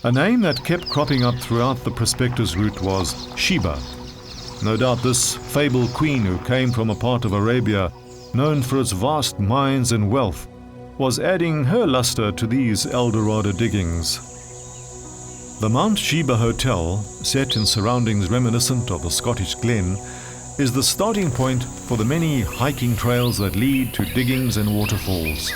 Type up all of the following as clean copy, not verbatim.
A name that kept cropping up throughout the Prospectors route was Sheba. No doubt this fabled queen who came from a part of Arabia known for its vast mines and wealth was adding her luster to these El Dorado diggings. The Mount Sheba Hotel, set in surroundings reminiscent of the Scottish Glen, is the starting point for the many hiking trails that lead to diggings and waterfalls.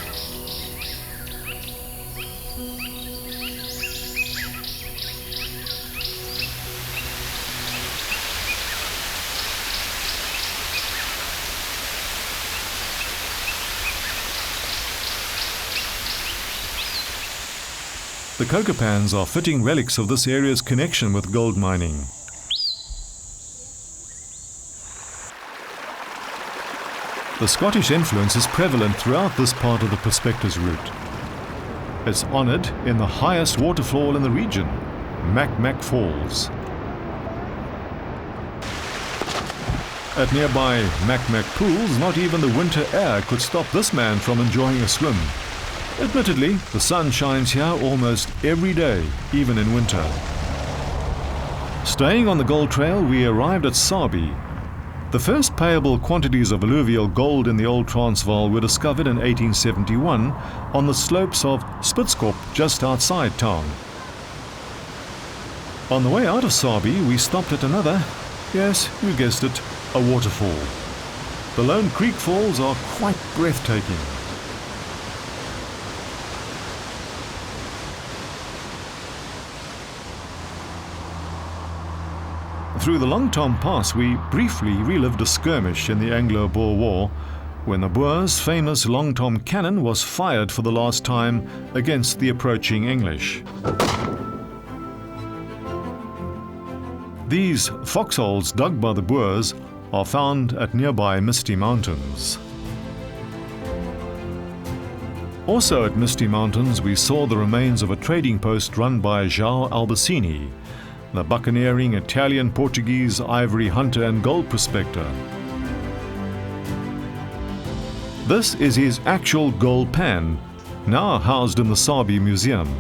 The coca pans are fitting relics of this area's connection with gold mining. The Scottish influence is prevalent throughout this part of the Prospectors route. It's honoured in the highest waterfall in the region, MacMac Falls. At nearby MacMac pools, not even the winter air could stop this man from enjoying a swim. Admittedly, the sun shines here almost every day, even in winter. Staying on the gold trail, we arrived at Sabie. The first payable quantities of alluvial gold in the old Transvaal were discovered in 1871 on the slopes of Graskop just outside town. On the way out of Sabie, we stopped at another, yes, you guessed it, a waterfall. The Lone Creek Falls are quite breathtaking. Through the Long Tom Pass, we briefly relived a skirmish in the Anglo-Boer War when the Boers' famous Long Tom cannon was fired for the last time against the approaching English. These foxholes dug by the Boers are found at nearby Misty Mountains. Also at Misty Mountains, we saw the remains of a trading post run by João Albacini, the buccaneering Italian-Portuguese ivory hunter and gold prospector. This is his actual gold pan, now housed in the Sabie Museum.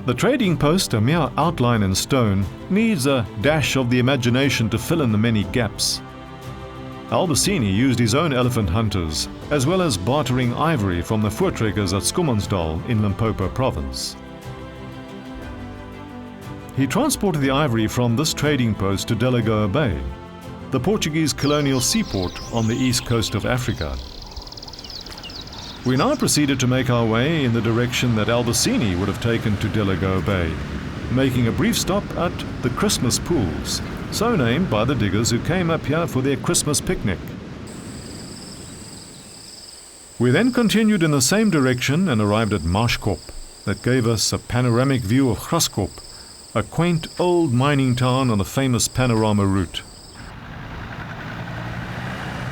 The trading post, a mere outline in stone, needs a dash of the imagination to fill in the many gaps. Albacini used his own elephant hunters, as well as bartering ivory from the voortrekkers at Schoemansdal in Limpopo province. He transported the ivory from this trading post to Delagoa Bay, the Portuguese colonial seaport on the east coast of Africa. We now proceeded to make our way in the direction that Albacini would have taken to Delagoa Bay, making a brief stop at the Christmas Pools, so named by the diggers who came up here for their Christmas picnic. We then continued in the same direction and arrived at Graskop, that gave us a panoramic view of Graskop, a quaint old mining town on the famous Panorama Route.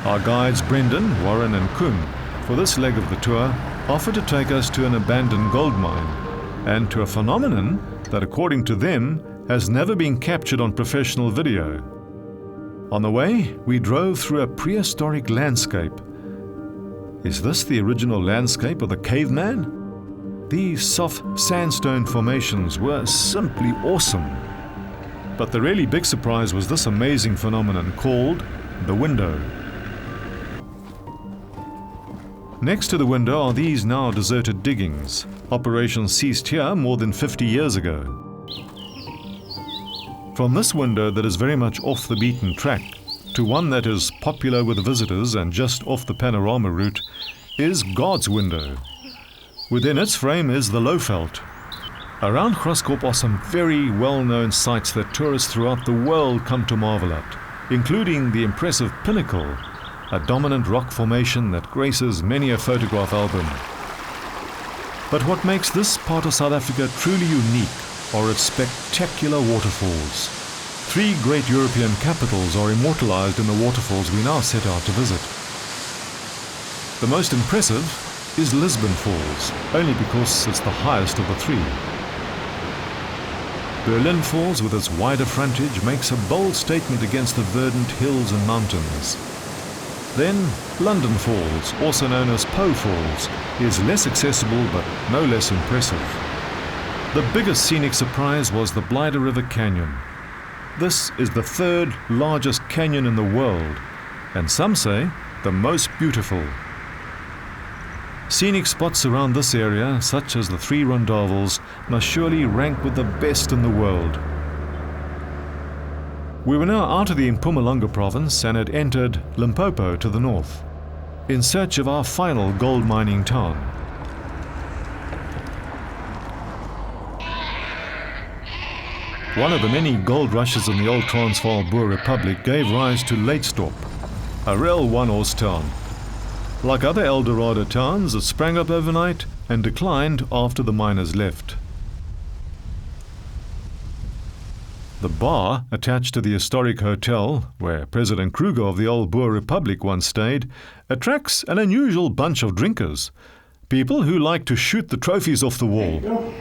Our guides Brendan, Warren and Koen, for this leg of the tour, offered to take us to an abandoned gold mine and to a phenomenon that, according to them, has never been captured on professional video. On the way, we drove through a prehistoric landscape. Is this the original landscape of the caveman? These soft sandstone formations were simply awesome. But the really big surprise was this amazing phenomenon called the window. Next to the window are these now deserted diggings. Operations ceased here more than 50 years ago. From this window that is very much off the beaten track to one that is popular with visitors and just off the Panorama Route is God's window. Within its frame is the Lowveld. Around Graskop are some very well-known sites that tourists throughout the world come to marvel at, including the impressive Pinnacle, a dominant rock formation that graces many a photograph album. But what makes this part of South Africa truly unique are its spectacular waterfalls. 3 great European capitals are immortalized in the waterfalls we now set out to visit. The most impressive is Lisbon Falls, only because it's the highest of the 3. Berlin Falls, with its wider frontage, makes a bold statement against the verdant hills and mountains. Then, London Falls, also known as Po Falls, is less accessible but no less impressive. The biggest scenic surprise was the Blyde River Canyon. This is the third largest canyon in the world, and some say the most beautiful. Scenic spots around this area, such as the three rondavels, must surely rank with the best in the world. We were now out of the Mpumalanga province and had entered Limpopo to the north, in search of our final gold mining town. One of the many gold rushes in the old Transvaal Boer Republic gave rise to Leydsdorp, a real one-horse town. Like other El Dorado towns, it sprang up overnight and declined after the miners left. The bar attached to the historic hotel, where President Kruger of the old Boer Republic once stayed, attracts an unusual bunch of drinkers, people who like to shoot the trophies off the wall.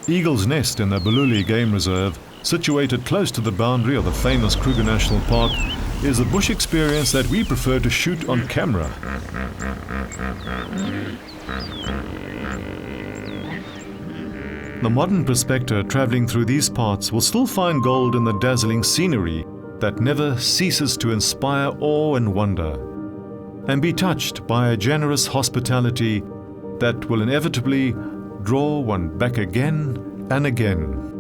Eagle's Nest in the Bululi Game Reserve, situated close to the boundary of the famous Kruger National Park, is a bush experience that we prefer to shoot on camera. The modern prospector travelling through these parts will still find gold in the dazzling scenery that never ceases to inspire awe and wonder, and be touched by a generous hospitality that will inevitably draw one back again and again.